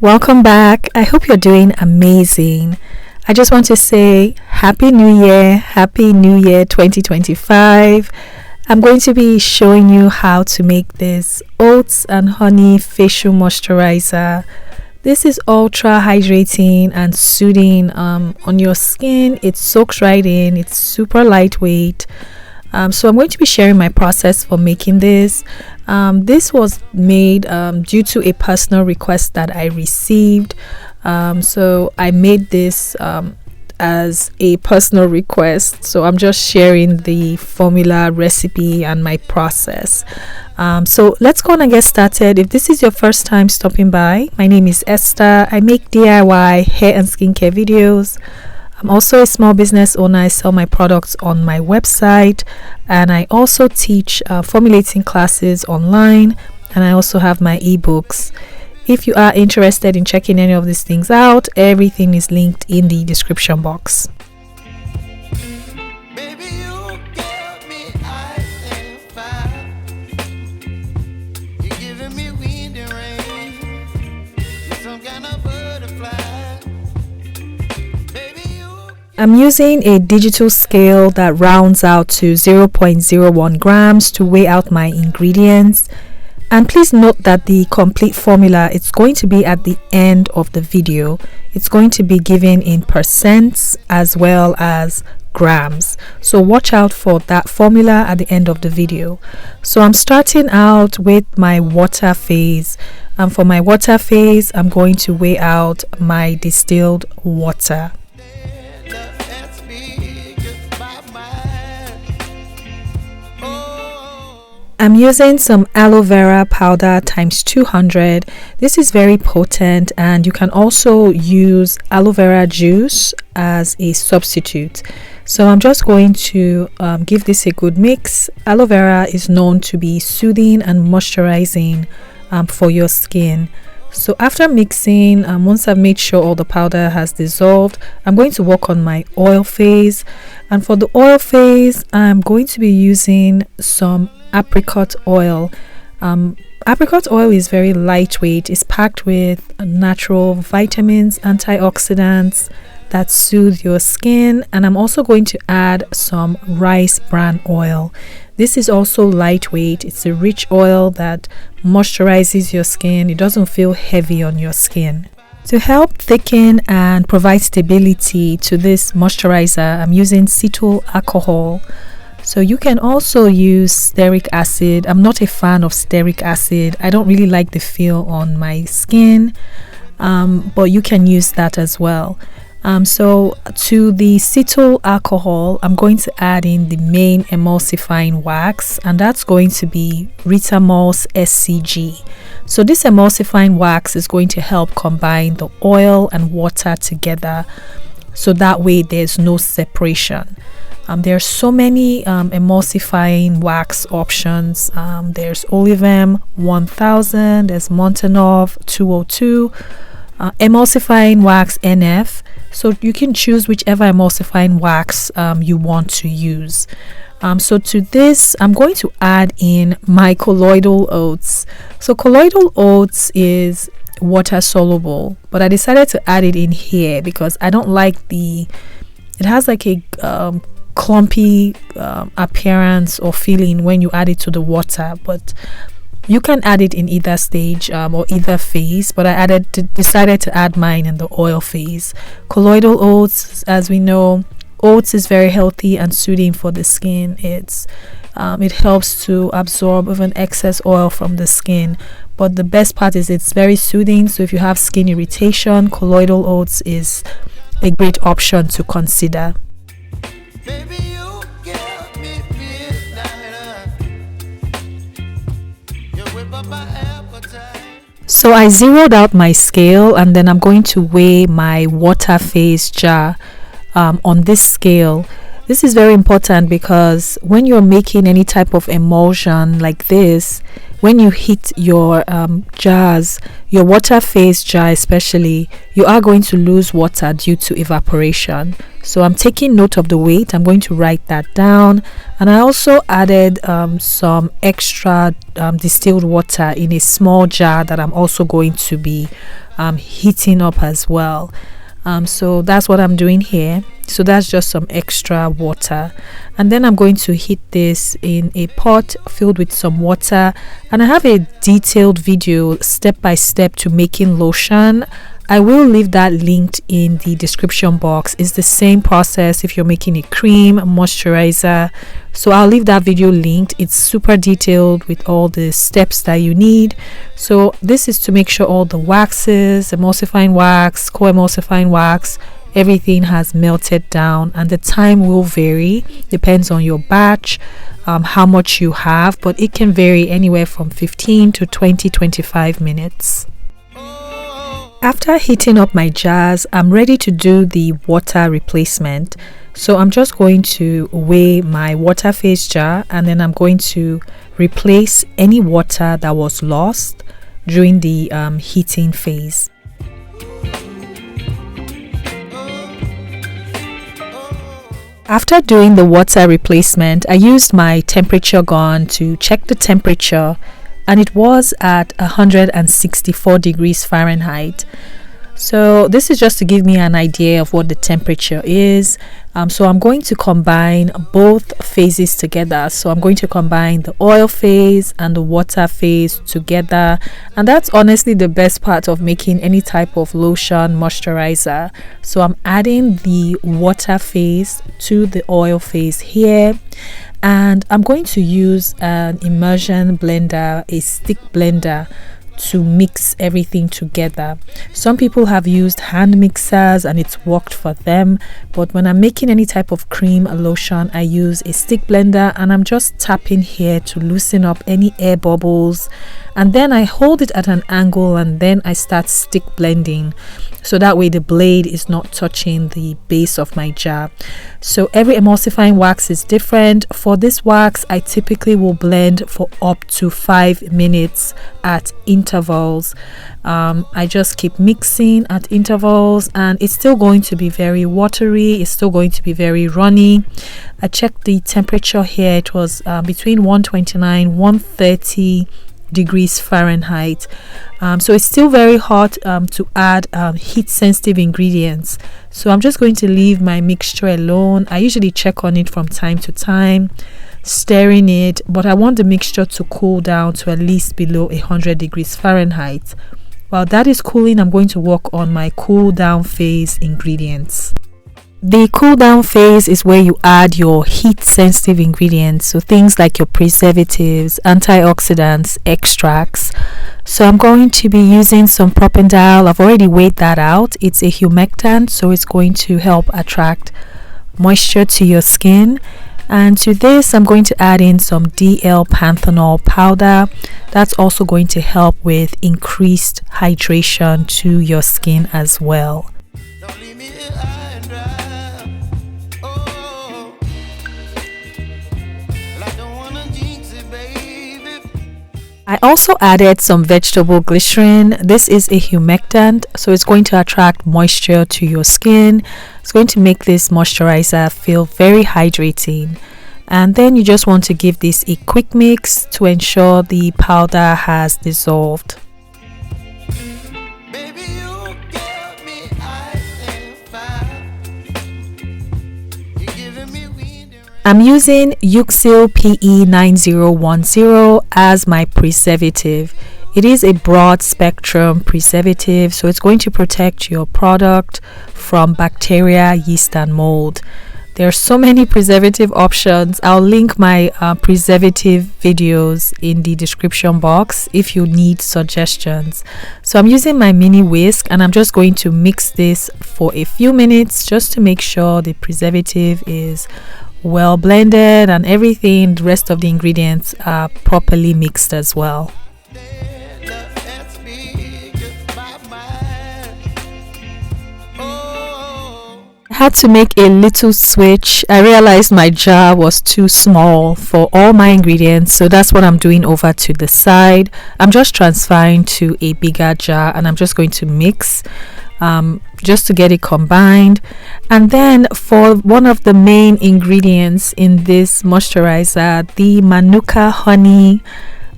Welcome back. I hope you're doing amazing. I just want to say Happy New Year 2025. I'm going to be showing you how to make this oats and honey facial moisturizer. This is ultra hydrating and soothing on your skin. It soaks right in. It's super lightweight. So I'm going to be sharing my process for making this. This was made due to a personal request that I received. So I made this as a personal request. So I'm just sharing the formula, recipe, and my process. So let's go on and get started. If this is your first time stopping by, my name is Esther. I make DIY hair and skincare videos. I'm also a small business owner. I sell my products on my website, and I also teach formulating classes online, and I also have my ebooks. If you are interested in checking any of these things out, everything is linked in the description box. I'm using a digital scale that rounds out to 0.01 grams to weigh out my ingredients. And please note that the complete formula is going to be at the end of the video. It's going to be given in percents as well as grams. So watch out for that formula at the end of the video. So I'm starting out with my water phase. And for my water phase, I'm going to weigh out my distilled water. I'm using some aloe vera powder times 200. This is very potent, and you can also use aloe vera juice as a substitute. So I'm just going to give this a good mix. Aloe vera is known to be soothing and moisturizing for your skin. So after mixing, once I've made sure all the powder has dissolved, I'm going to work on my oil phase. And for the oil phase, I'm going to be using some apricot oil. Apricot oil is very lightweight. It's packed with natural vitamins, antioxidants that soothe your skin. And I'm also going to add some rice bran oil. This is also lightweight. It's a rich oil that moisturizes your skin. It doesn't feel heavy on your skin. To help thicken and provide stability to this moisturizer, I'm using cetyl alcohol. So you can also use stearic acid. I'm not a fan of stearic acid. I don't really like the feel on my skin, but you can use that as well. So to the cetyl alcohol, I'm going to add in the main emulsifying wax, and that's going to be Ritamulse SCG. So this emulsifying wax is going to help combine the oil and water together, so that way there's no separation. There are so many emulsifying wax options. There's Olivem 1000, there's Montanov 202, emulsifying wax NF. So you can choose whichever emulsifying wax you want to use. So to this, I'm going to add in my colloidal oats. So colloidal oats is water soluble, but I decided to add it in here because I don't like it has like a clumpy appearance or feeling when you add it to the water, but you can add it in either stage or either phase, but I decided to add mine in the oil phase. Colloidal oats, as we know, oats is very healthy and soothing for the skin. It helps to absorb even excess oil from the skin, but the best part is it's very soothing. So if you have skin irritation, colloidal oats is a great option to consider. So I zeroed out my scale, and then I'm going to weigh my water phase jar on this scale. This is very important because when you're making any type of emulsion like this, when you heat your jars, your water phase jar especially, you are going to lose water due to evaporation. So I'm taking note of the weight. I'm going to write that down. And I also added some extra distilled water in a small jar that I'm also going to be heating up as well. So that's what I'm doing here. So that's just some extra water, and then I'm going to heat this in a pot filled with some water. And I have a detailed video step by step to making lotion. I will leave that linked in the description box. It's the same process if you're making a cream, a moisturizer. So I'll leave that video linked. It's super detailed with all the steps that you need. So this is to make sure all the waxes, emulsifying wax, co-emulsifying wax, everything has melted down, and the time will vary, depends on your batch, how much you have, but it can vary anywhere from 15 to 25 minutes. After heating up my jars, I'm ready to do the water replacement. So I'm just going to weigh my water phase jar, and then I'm going to replace any water that was lost during the heating phase. After doing the water replacement, I used my temperature gun to check the temperature, and it was at 164 degrees Fahrenheit. So this is just to give me an idea of what the temperature is. So I'm going to combine both phases together. So I'm going to combine the oil phase and the water phase together. And that's honestly the best part of making any type of lotion, moisturizer. So I'm adding the water phase to the oil phase here. And I'm going to use an immersion blender, a stick blender, to mix everything together. Some people have used hand mixers and it's worked for them, but when I'm making any type of cream or lotion, I use a stick blender, and I'm just tapping here to loosen up any air bubbles, and then I hold it at an angle, and then I start stick blending, so that way the blade is not touching the base of my jar. So every emulsifying wax is different. For this wax, I typically will blend for up to 5 minutes at intervals. I just keep mixing at intervals, and it's still going to be very watery, it's still going to be very runny. I checked the temperature here. It was between 129 130 degrees Fahrenheit. So it's still very hot to add heat sensitive ingredients. So I'm just going to leave my mixture alone. I usually check on it from time to time, stirring it, but I want the mixture to cool down to at least below 100 degrees Fahrenheit. While that is cooling, I'm going to work on my cool down phase ingredients. The cool down phase is where you add your heat sensitive ingredients, so things like your preservatives, antioxidants, extracts. So I'm going to be using some propendile. I've already weighed that out. It's a humectant, so it's going to help attract moisture to your skin. And to this, I'm going to add in some DL panthenol powder. That's also going to help with increased hydration to your skin as well. I also added some vegetable glycerin. This is a humectant, so it's going to attract moisture to your skin. It's going to make this moisturizer feel very hydrating. And then you just want to give this a quick mix to ensure the powder has dissolved. I'm using Euxil PE9010 as my preservative. It is a broad spectrum preservative, so it's going to protect your product from bacteria, yeast and mold. There are so many preservative options. I'll link my preservative videos in the description box if you need suggestions. So I'm using my mini whisk, and I'm just going to mix this for a few minutes just to make sure the preservative is well blended and everything, the rest of the ingredients are properly mixed as well. I had to make a little switch. I realized my jar was too small for all my ingredients, so that's what I'm doing over to the side. I'm just transferring to a bigger jar and I'm just going to mix just to get it combined. And then for one of the main ingredients in this moisturizer, the Manuka honey,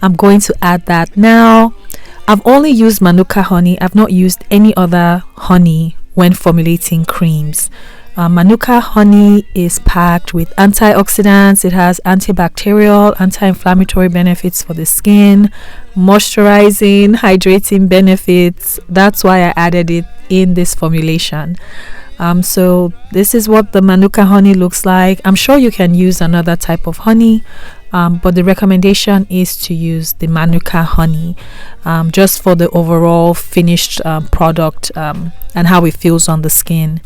I'm going to add that now. I've only used Manuka honey. I've not used any other honey when formulating creams. Manuka honey is packed with antioxidants. It has antibacterial, anti-inflammatory benefits for the skin, moisturizing, hydrating benefits. That's why I added it in this formulation. So this is what the Manuka honey looks like. I'm sure you can use another type of honey, but the recommendation is to use the Manuka honey just for the overall finished product and how it feels on the skin.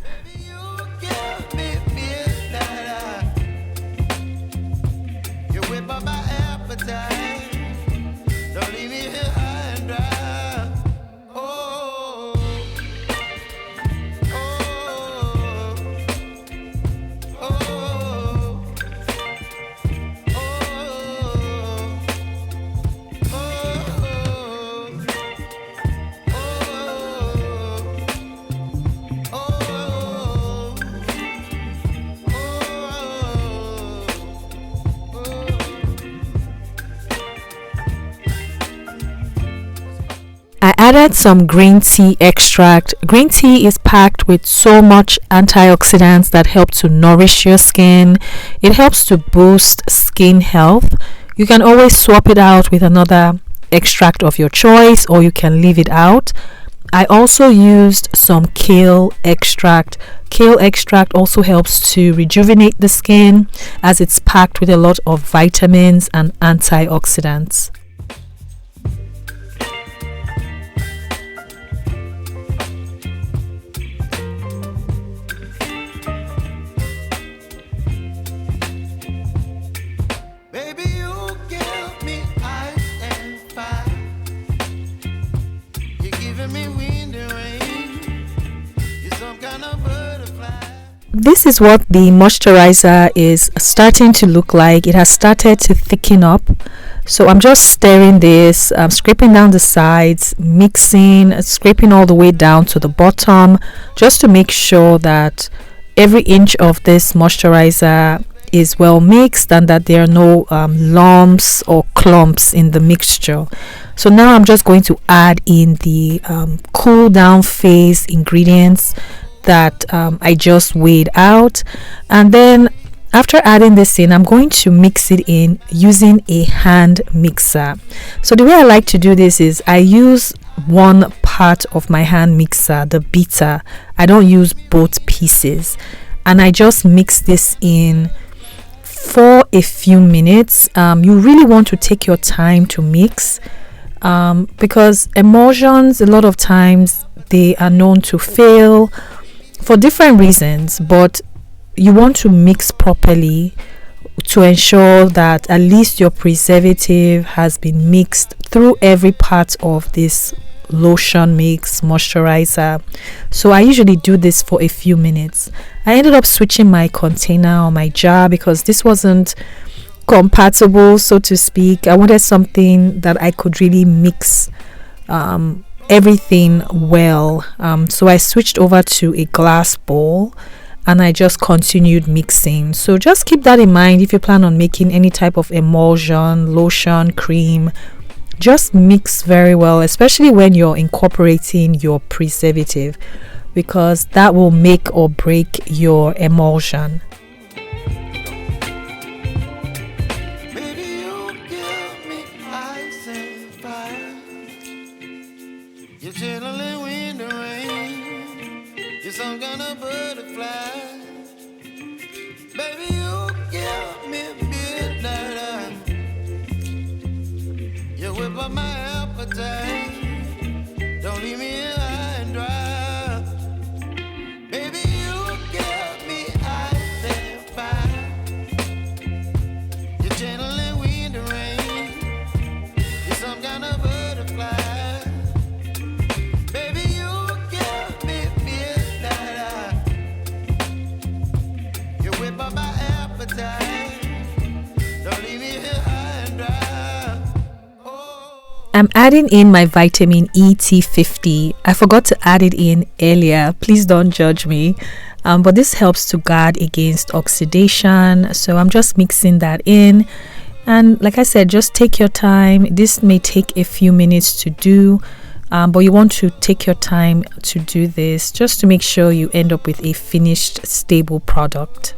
I added some green tea extract. Green tea is packed with so much antioxidants that help to nourish your skin. It helps to boost skin health. You can always swap it out with another extract of your choice, or you can leave it out. I also used some kale extract. Kale extract also helps to rejuvenate the skin as it's packed with a lot of vitamins and antioxidants. This is what the moisturizer is starting to look like. It has started to thicken up. So I'm just stirring this, scraping down the sides, mixing, scraping all the way down to the bottom, just to make sure that every inch of this moisturizer is well mixed and that there are no lumps or clumps in the mixture. So now I'm just going to add in the cool down phase ingredients that I just weighed out, and then after adding this in, I'm going to mix it in using a hand mixer. So the way I like to do this is I use one part of my hand mixer, the beater. I don't use both pieces, and I just mix this in for a few minutes. You really want to take your time to mix because emulsions, a lot of times they are known to fail for different reasons, but you want to mix properly to ensure that at least your preservative has been mixed through every part of this lotion mix moisturizer. So I usually do this for a few minutes. I ended up switching my container or my jar because this wasn't compatible, so to speak. I wanted something that I could really mix everything well, so I switched over to a glass bowl and I just continued mixing. So just keep that in mind if you plan on making any type of emulsion, lotion, cream. Just mix very well, especially when you're incorporating your preservative, because that will make or break your emulsion. Some kind of butterfly, baby, you give me midnight. You whip up my appetite. Don't leave me here high and dry. Baby, you give me ice and fire. You're channeling wind and rain. You're some kind of butterfly. Baby, you give me midnight. I'm adding in my vitamin E T50. I forgot to add it in earlier. Please don't judge me. But this helps to guard against oxidation. So I'm just mixing that in. And like I said, just take your time. This may take a few minutes to do. But you want to take your time to do this just to make sure you end up with a finished, stable product.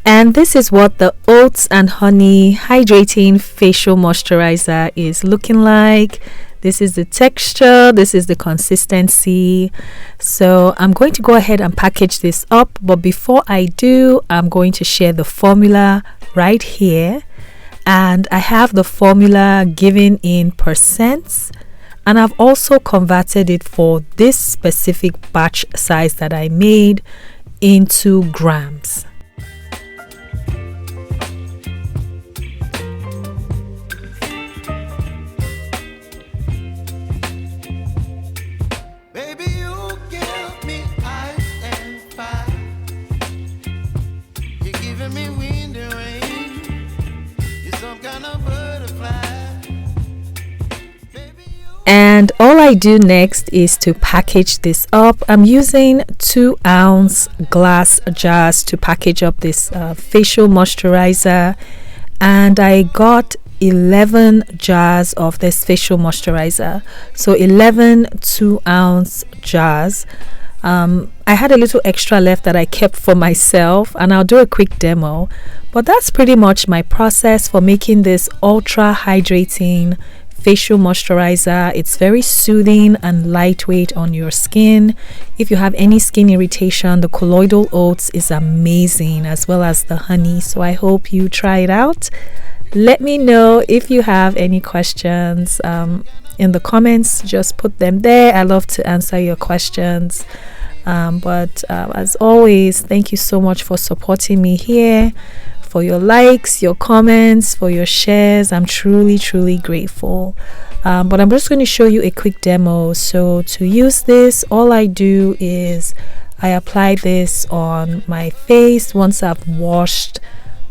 And this is what the oats and honey hydrating facial moisturizer is looking like. This is the texture, this is the consistency. So I'm going to go ahead and package this up, but before I do, I'm going to share the formula right here. And I have the formula given in percents, and I've also converted it for this specific batch size that I made into grams. And all I do next is to package this up. I'm using 2-ounce glass jars to package up this facial moisturizer, and I got 11 jars of this facial moisturizer, so 11 2-ounce jars. I had a little extra left that I kept for myself, and I'll do a quick demo. But that's pretty much my process for making this ultra hydrating facial moisturizer. It's very soothing and lightweight on your skin. If you have any skin irritation, the colloidal oats is amazing, as well as the honey. So I hope you try it out. Let me know if you have any questions in the comments. Just put them there. I love to answer your questions. But as always, thank you so much for supporting me here, for your likes, your comments, for your shares. I'm truly grateful. But I'm just going to show you a quick demo. So to use this, all I do is I apply this on my face once I've washed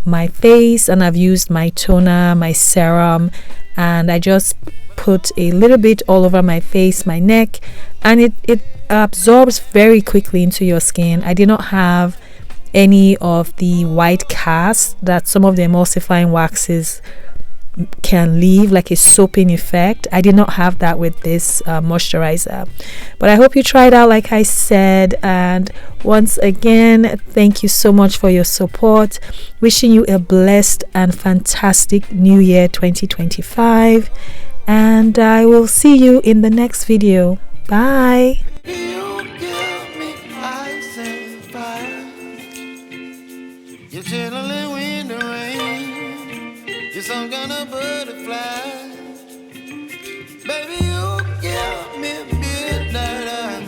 my face and I've used my toner, my serum, and I just put a little bit all over my face, my neck, and it absorbs very quickly into your skin. I did not have any of the white cast that some of the emulsifying waxes can leave, like a soaping effect. I did not have that with this moisturizer. But I hope you try it out, like I said. And once again, thank you so much for your support. Wishing you a blessed and fantastic new year 2025, and I will see you in the next video. Bye. You're chilling in the rain. You're some kind of butterfly. Baby, you give me midnight.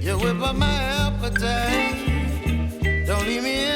You whip up my appetite. Don't leave me